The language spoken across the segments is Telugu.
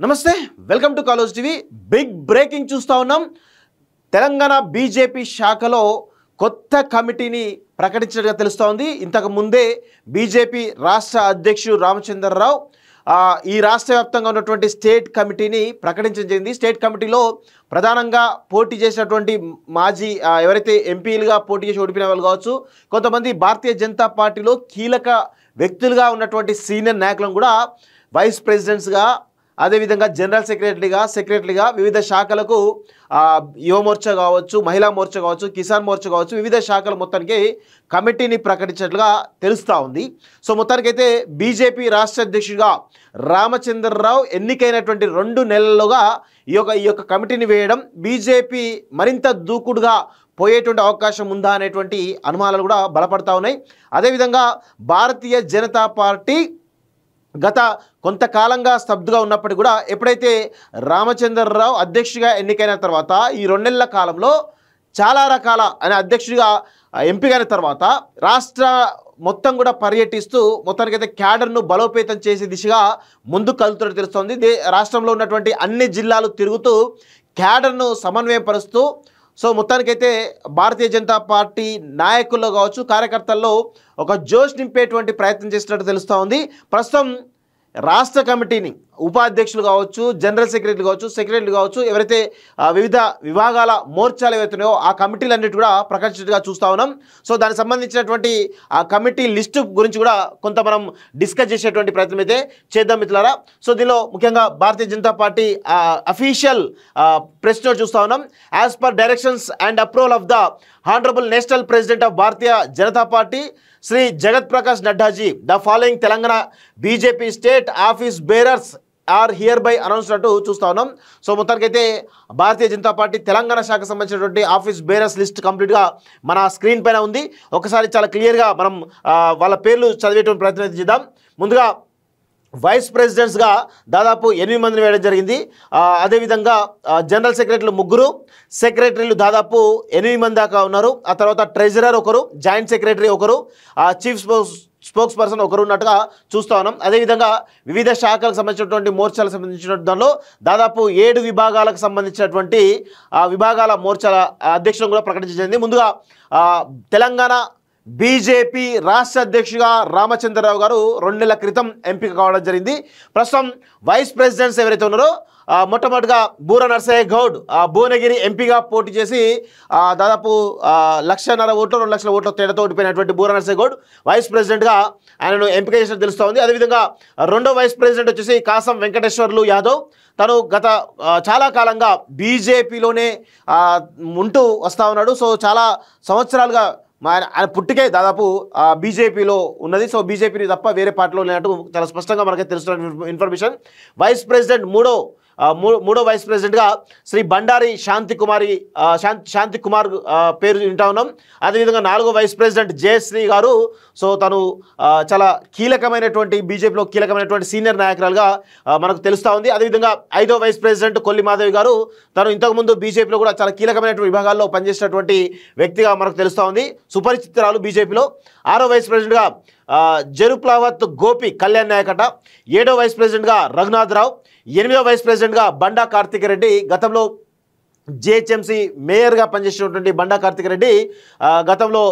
నమస్తే welcome to college TV big breaking చూస్తా ఉన్నాం తెలంగాణ బీజేపీ శాఖలో కొత్త కమిటీని ప్రకటించినట్టుగా తెలుస్తోంది ఇంతకు ముందే బీజేపీ రాష్ట్ర అధ్యక్షుడు రామచంద్రరావు ఈ రాష్ట్ర వ్యాప్తంగా ఉన్నటువంటి స్టేట్ కమిటీని ప్రకటించడం జరిగింది స్టేట్ కమిటీలో ప్రధానంగా పోటీ చేసినటువంటి మాజీ ఎవరైతే ఎంపీలుగా పోటీ చేసి ఓడిపోయిన వాళ్ళు కావచ్చు కొంతమంది భారతీయ జనతా పార్టీలో కీలక వ్యక్తులుగా ఉన్నటువంటి సీనియర్ నాయకులను కూడా వైస్ ప్రెసిడెంట్స్గా అదేవిధంగా జనరల్ సెక్రటరీగా వివిధ శాఖలకు యువమోర్చా కావచ్చు మహిళా మోర్చా కావచ్చు కిసాన్ మోర్చా కావచ్చు వివిధ శాఖల మొత్తానికి కమిటీని ప్రకటించినట్లుగా తెలుస్తూ ఉంది సో మొత్తానికైతే బీజేపీ రాష్ట్ర అధ్యక్షుడిగా రామచంద్రరావు ఎన్నికైనటువంటి 2 నెలలుగా ఈ యొక్క కమిటీని వేయడం బీజేపీ మరింత దూకుడుగా పోయేటువంటి అవకాశం ఉందా అనేటువంటి అనుమానాలు కూడా బలపడతా ఉన్నాయి అదేవిధంగా భారతీయ జనతా పార్టీ గత కొంతకాలంగా స్తబ్దుగా ఉన్నప్పటికీ కూడా ఎప్పుడైతే రామచంద్రరావు అధ్యక్షుడిగా ఎన్నికైన తర్వాత ఈ 2 నెలల కాలంలో చాలా రకాల ఆయన అధ్యక్షుడిగా ఎంపికైన తర్వాత రాష్ట్ర మొత్తం కూడా పర్యటిస్తూ మొత్తానికైతే క్యాడర్ను బలోపేతం చేసే దిశగా ముందుకు కదులుతున్నట్టు తెలుస్తోంది రాష్ట్రంలో ఉన్నటువంటి అన్ని జిల్లాలు తిరుగుతూ క్యాడర్ను సమన్వయపరుస్తూ సో మొత్తానికైతే భారతీయ జనతా పార్టీ నాయకుల్లో కావచ్చు కార్యకర్తల్లో ఒక జోష్ నింపేటువంటి ప్రయత్నం చేసినట్టు తెలుస్తూ ఉంది ప్రస్తుతం రాష్ట్ర కమిటీని ఉపాధ్యక్షులు కావచ్చు జనరల్ సెక్రటరీలు కావచ్చు ఎవరైతే వివిధ విభాగాల మోర్చాలు ఏవైతున్నాయో ఆ కమిటీలన్నిటి కూడా ప్రకటించినట్టుగా చూస్తూ ఉన్నాం సో దానికి సంబంధించినటువంటి ఆ కమిటీ లిస్టు గురించి కూడా కొంత మనం డిస్కస్ చేసేటువంటి ప్రయత్నం అయితే చేద్దాం మిత్రులారా సో దీనిలో ముఖ్యంగా Bharatiya Janata party official press note చూస్తూ ఉన్నాం as per directions and approval of the honourable national president of Bharatiya Janata party Shri Jagat Prakash Nadda ji the following Telangana BJP state office bearers are hereby announce అంటూ చూస్తూ ఉన్నాం సో మొత్తానికైతే భారతీయ జనతా పార్టీ తెలంగాణ శాఖకు సంబంధించినటువంటి ఆఫీస్ బేరర్స్ లిస్ట్ కంప్లీట్గా మన స్క్రీన్ పైన ఉంది ఒకసారి చాలా క్లియర్గా మనం వాళ్ళ పేర్లు చదివేటువంటి ప్రయత్నం చేద్దాం ముందుగా వైస్ ప్రెసిడెంట్స్గా దాదాపు 8 మందిని వేయడం జరిగింది అదేవిధంగా జనరల్ సెక్రటరీలు 3 సెక్రటరీలు దాదాపు 8 మంది దాకా ఉన్నారు ఆ తర్వాత ట్రెజరర్ ఒకరు జాయింట్ సెక్రటరీ ఒకరు చీఫ్ స్పోక్స్ పర్సన్ ఒకరు ఉన్నట్టుగా చూస్తూ ఉన్నాం అదేవిధంగా వివిధ శాఖలకు సంబంధించినటువంటి మోర్చాలకు సంబంధించిన దానిలో దాదాపు 7 విభాగాలకు సంబంధించినటువంటి విభాగాల మోర్చాల అధ్యక్షులను కూడా ప్రకటించింది ముందుగా తెలంగాణ బీజేపీ రాష్ట్ర అధ్యక్షుడిగా రామచంద్రరావు గారు 2 నెలల క్రితం ఎంపిక కావడం జరిగింది ప్రస్తుతం వైస్ ప్రెసిడెంట్స్ ఎవరైతే ఉన్నారో మొట్టమొదటిగా బూర నర్సయ్య గౌడ్ భువనగిరి ఎంపీగా పోటీ చేసి దాదాపు 1.5 ఓట్లు 2 లక్షల ఓట్ల తేడాతో ఓడిపోయినటువంటి బూర నర్సయ్య గౌడ్ వైస్ ప్రెసిడెంట్గా ఆయనను ఎంపిక చేసినట్టు తెలుస్తోంది అదేవిధంగా 2వ వైస్ ప్రెసిడెంట్ వచ్చేసి కాసం వెంకటేశ్వర్లు యాదవ్ తను గత చాలా కాలంగా బీజేపీలోనే ఉంటూ వస్తూ ఉన్నాడు సో చాలా సంవత్సరాలుగా ఆయన పుట్టికే దాదాపు బీజేపీలో ఉన్నది సో బీజేపీని తప్ప వేరే పార్టీలో లేనట్టు చాలా స్పష్టంగా మనకి తెలుస్తున్న ఇన్ఫర్మేషన్ వైస్ ప్రెసిడెంట్ మూడో వైస్ ప్రెసిడెంట్గా శ్రీ బండారి శాంతి కుమార్ పేరు వింటా ఉన్నాం అదేవిధంగా 4వ వైస్ ప్రెసిడెంట్ జయశ్రీ గారు సో తను చాలా కీలకమైనటువంటి బీజేపీలో కీలకమైనటువంటి సీనియర్ నాయకురాలుగా మనకు తెలుస్తూ ఉంది అదేవిధంగా 5వ వైస్ ప్రెసిడెంట్ కొల్లి మాధవి గారు తను ఇంతకుముందు బీజేపీలో కూడా చాలా కీలకమైనటువంటి విభాగాల్లో పనిచేసినటువంటి వ్యక్తిగా మనకు తెలుస్తూ ఉంది సుపరిచితురాలు బీజేపీలో 6వ వైస్ ప్రెసిడెంట్గా జరుప్లావత్ గోపి కళ్యాణ్ నాయకట 7వ వైస్ ప్రెసిడెంట్గా రఘునాథ్ రావు 8వ వైస్ ప్రెసిడెంట్గా బండా కార్తిక్ రెడ్డి గతంలో జిహెచ్ఎంసీ మేయర్గా పనిచేసినటువంటి బండా కార్తిక్ రెడ్డి గతంలో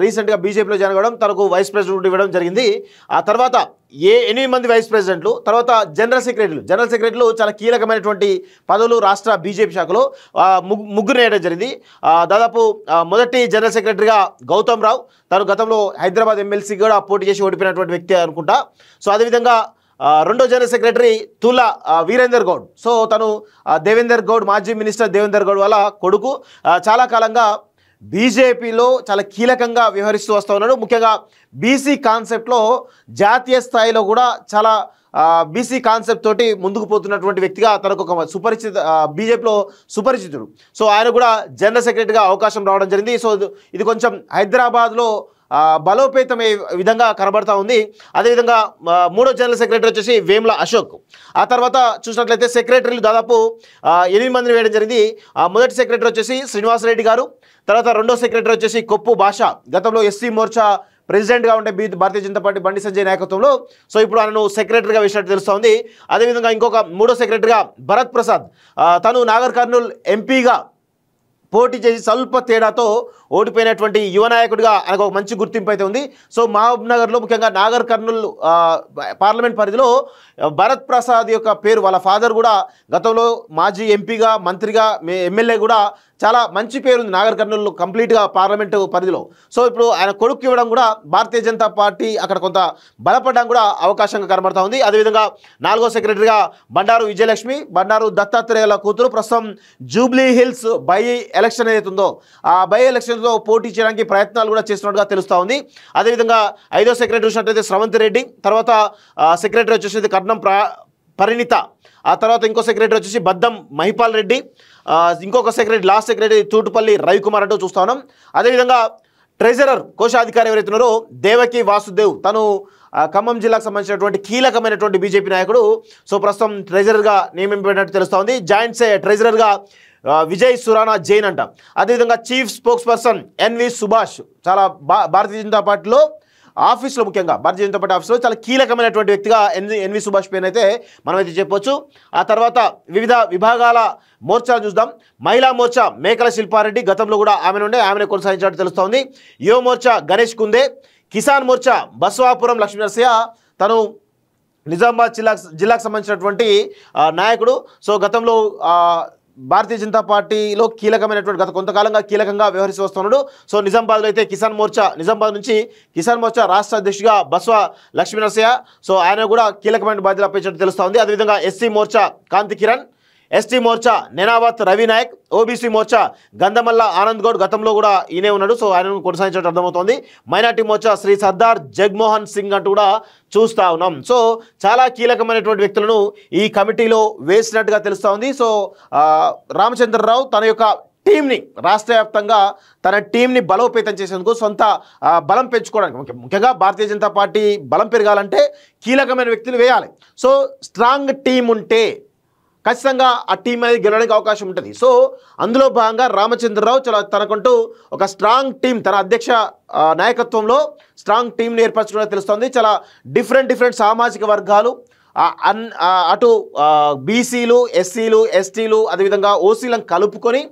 రీసెంట్గా బీజేపీలో జాయిన్ అవ్వడం తనకు వైస్ ప్రెసిడెంట్ ఇవ్వడం జరిగింది ఆ తర్వాత 8 మంది వైస్ ప్రెసిడెంట్లు తర్వాత జనరల్ సెక్రటరీలు చాలా కీలకమైనటువంటి పదవులు రాష్ట్ర బీజేపీ శాఖలో 3 వేయడం జరిగింది దాదాపు మొదటి జనరల్ సెక్రటరీగా గౌతమ్ రావు తను గతంలో హైదరాబాద్ ఎమ్మెల్సీ కూడా పోటీ చేసి ఓడిపోయినటువంటి వ్యక్తి అనుకుంటా సో అదేవిధంగా 2వ జనరల్ సెక్రటరీ తుల వీరేందర్ గౌడ్ సో తను దేవేందర్ గౌడ్ మాజీ మినిస్టర్ దేవేందర్ గౌడ్ వాళ్ళ కొడుకు చాలా కాలంగా బీజేపీలో చాలా కీలకంగా వ్యవహరిస్తూ వస్తూ ఉన్నాడు ముఖ్యంగా బీసీ కాన్సెప్ట్లో జాతీయ స్థాయిలో కూడా చాలా బీసీ కాన్సెప్ట్ తోటి ముందుకు పోతున్నటువంటి వ్యక్తిగా తనకు ఒక బీజేపీలో సుపరిచితుడు సో ఆయన కూడా జనరల్ సెక్రటరీగా అవకాశం రావడం జరిగింది సో ఇది కొంచెం హైదరాబాద్లో బలోపేతమే విధంగా కనబడతా ఉంది అదేవిధంగా 3వ జనరల్ సెక్రటరీ వచ్చేసి వేముల అశోక్ ఆ తర్వాత చూసినట్లయితే సెక్రటరీలు దాదాపు 8 మందిని వేయడం జరిగింది మొదటి సెక్రటరీ వచ్చేసి శ్రీనివాసరెడ్డి గారు తర్వాత 2వ సెక్రటరీ వచ్చేసి కొప్పు భాష గతంలో ఎస్సీ మోర్చా ప్రెసిడెంట్గా ఉండే భారతీయ జనతా పార్టీ బండి సంజయ్ నాయకత్వంలో సో ఇప్పుడు ఆయనను సెక్రటరీగా వేసినట్టు తెలుస్తోంది. అదేవిధంగా ఇంకొక మూడో సెక్రటరీగా భరత్ ప్రసాద్, తను నాగర్ కర్నూల్ ఎంపీగా పోటీ చేసి స్వల్ప తేడాతో ఓడిపోయినటువంటి యువ నాయకుడిగా ఆయనకు ఒక మంచి గుర్తింపు అయితే ఉంది. సో మహబూబ్ నగర్లో ముఖ్యంగా నాగర్ కర్నూల్ పార్లమెంట్ పరిధిలో భరత్ ప్రసాద్ యొక్క పేరు, వాళ్ళ ఫాదర్ కూడా గతంలో మాజీ ఎంపీగా, మంత్రిగా, ఎమ్మెల్యే కూడా చాలా మంచి పేరు ఉంది నాగర్ కర్నూలు కంప్లీట్గా పార్లమెంటు పరిధిలో. సో ఇప్పుడు ఆయన కొడుకు ఇవ్వడం కూడా భారతీయ జనతా పార్టీ అక్కడ కొంత బలపడడం కూడా అవకాశంగా కనబడతా ఉంది. అదేవిధంగా నాలుగో సెక్రటరీగా బండారు విజయలక్ష్మి, బండారు దత్తాత్రేయుల కూతురు ప్రస్తుతం జూబ్లీ హిల్స్ బై ఎలక్షన్ ఏదైతే ఉందో ఆ బై ఎలక్షన్లో పోటీ చేయడానికి ప్రయత్నాలు కూడా చేస్తున్నట్టుగా తెలుస్తూ ఉంది. అదేవిధంగా ఐదో సెక్రటరీ చూసినట్లయితే స్రవంతి రెడ్డి, తర్వాత సెక్రటరీ వచ్చేసి కర్ణం పరిణిత, ఆ తర్వాత ఇంకో సెక్రటరీ వచ్చేసి బద్దం మహిపాల్ రెడ్డి, ఇంకొక సెక్రటరీ లాస్ట్ సెక్రటరీ తూటుపల్లి రవికుమార్ అంటూ చూస్తా ఉన్నాం. అదేవిధంగా ట్రెజరర్ కోశాధికారి ఎవరైతే ఉన్నారో దేవకి వాసుదేవ్, తను ఖమ్మం జిల్లాకు సంబంధించినటువంటి కీలకమైనటువంటి బీజేపీ నాయకుడు. సో ప్రస్తుతం ట్రెజరర్గా నియమింపబడినట్టు తెలుస్తూ ఉంది. జాయింట్ ట్రెజరర్గా విజయ్ సురానా జైన్ అంట. అదేవిధంగా chief spokesperson NV Subhash, చాలా భారతీయ జనతా పార్టీలో ఆఫీస్లో, ముఖ్యంగా భారతీయ జనతా పార్టీ ఆఫీస్లో చాలా కీలకమైనటువంటి వ్యక్తిగా ఎన్వి సుభాష్ పేరు అయితే మనమైతే చెప్పొచ్చు. ఆ తర్వాత వివిధ విభాగాల మోర్చాలు చూద్దాం. మహిళా మోర్చా మేకల శిల్పారెడ్డి, గతంలో కూడా ఆమెను కొనసాగించినట్టు తెలుస్తోంది. యువ మోర్చా గణేష్ కుందే, కిసాన్ మోర్చా బస్వాపురం లక్ష్మీనరసయ్య, తను నిజామాబాద్ జిల్లాకు సంబంధించినటువంటి నాయకుడు. సో గతంలో భారతీయ జనతా పార్టీలో కీలకమైనటువంటి గత కొంతకాలంగా కీలకంగా వ్యవహరిస్తూ వస్తున్నాడు. సో నిజామాబాద్లో అయితే నిజామాబాద్ నుంచి కిసాన్ మోర్చా రాష్ట్ర అధ్యక్షుడిగా బస్వ లక్ష్మీనరసయ్య, సో ఆయన కూడా కీలకమైన బాధ్యతలు అప్పగించినట్టు తెలుస్తూ ఉంది. అదేవిధంగా ఎస్సీ మోర్చా కాంతి కిరణ్, ఎస్టీ మోర్చా నెనావత్ రవి నాయక్, ఓబీసీ మోర్చా గంధమల్ల ఆనంద్ గౌడ్, గతంలో కూడా ఈయనే ఉన్నాడు. సో ఆయనను కొనసాగించినట్టు అర్థమవుతోంది. మైనార్టీ మోర్చా శ్రీ సర్దార్ జగ్మోహన్ సింగ్ అంటూ కూడా చూస్తూ ఉన్నాం. సో చాలా కీలకమైనటువంటి వ్యక్తులను ఈ కమిటీలో వేసినట్టుగా తెలుస్తూ ఉంది. సో రామచంద్రరావు తన యొక్క టీంని రాష్ట్ర వ్యాప్తంగా తన టీంని బలోపేతం చేసేందుకు సొంత బలం పెంచుకోవడానికి, ముఖ్యంగా భారతీయ జనతా పార్టీ బలం పెరగాలంటే కీలకమైన వ్యక్తులు వేయాలి. సో స్ట్రాంగ్ టీం ఉంటే ఖచ్చితంగా ఆ టీం అనేది గెలవడానికి అవకాశం ఉంటుంది. సో అందులో భాగంగా రామచంద్రరావు చాలా తనకంటూ ఒక స్ట్రాంగ్ టీం, తన అధ్యక్ష నాయకత్వంలో స్ట్రాంగ్ టీంని ఏర్పరచుకోవడం తెలుస్తుంది. చాలా డిఫరెంట్ సామాజిక వర్గాలు, అటు బీసీలు, ఎస్సీలు, ఎస్టీలు, అదేవిధంగా ఓసీలను కలుపుకొని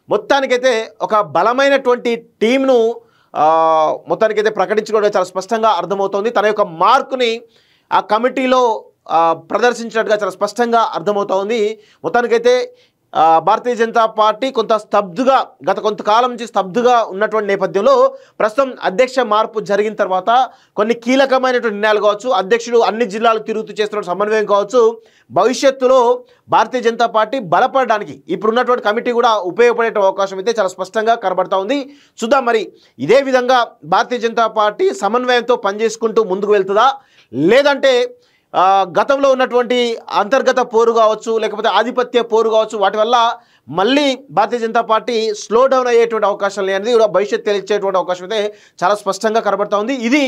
మొత్తానికైతే ఒక బలమైనటువంటి టీంను మొత్తానికైతే ప్రకటించుకోవడం చాలా స్పష్టంగా అర్థమవుతోంది. తన యొక్క మార్కుని ఆ కమిటీలో ప్రదర్శించినట్టుగా చాలా స్పష్టంగా అర్థమవుతా ఉంది. మొత్తానికైతే భారతీయ జనతా పార్టీ గత కొంతకాలం నుంచి స్తబ్దుగా ఉన్నటువంటి నేపథ్యంలో ప్రస్తుతం అధ్యక్ష మార్పు జరిగిన తర్వాత కొన్ని కీలకమైనటువంటి నిర్ణయాలు కావచ్చు, అధ్యక్షుడు అన్ని జిల్లాలు తిరుగుతూ చేస్తున్న సమన్వయం కావచ్చు, భవిష్యత్తులో భారతీయ జనతా పార్టీ బలపడడానికి ఇప్పుడున్నటువంటి కమిటీ కూడా ఉపయోగపడే అవకాశం అయితే చాలా స్పష్టంగా కనబడతా ఉంది. చూద్దాం మరి ఇదే విధంగా భారతీయ జనతా పార్టీ సమన్వయంతో పనిచేసుకుంటూ ముందుకు వెళ్తుందా, లేదంటే గతంలో ఉన్నటువంటి అంతర్గత పోరు కావచ్చు, లేకపోతే ఆధిపత్య పోరు కావచ్చు, వాటి వల్ల మళ్ళీ భారతీయ జనతా పార్టీ స్లో డౌన్ అయ్యేటువంటి అవకాశం లేనిది కూడా భవిష్యత్తు తెలిసేటువంటి అవకాశం అయితే చాలా స్పష్టంగా కనబడతా ఉంది. ఇది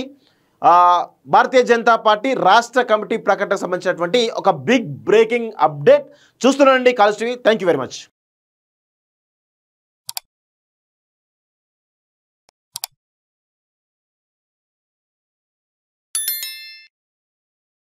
భారతీయ జనతా పార్టీ రాష్ట్ర కమిటీ ప్రకటనకు సంబంధించినటువంటి ఒక బిగ్ బ్రేకింగ్ అప్డేట్. చూస్తున్నానండి college TV. Thank you very much.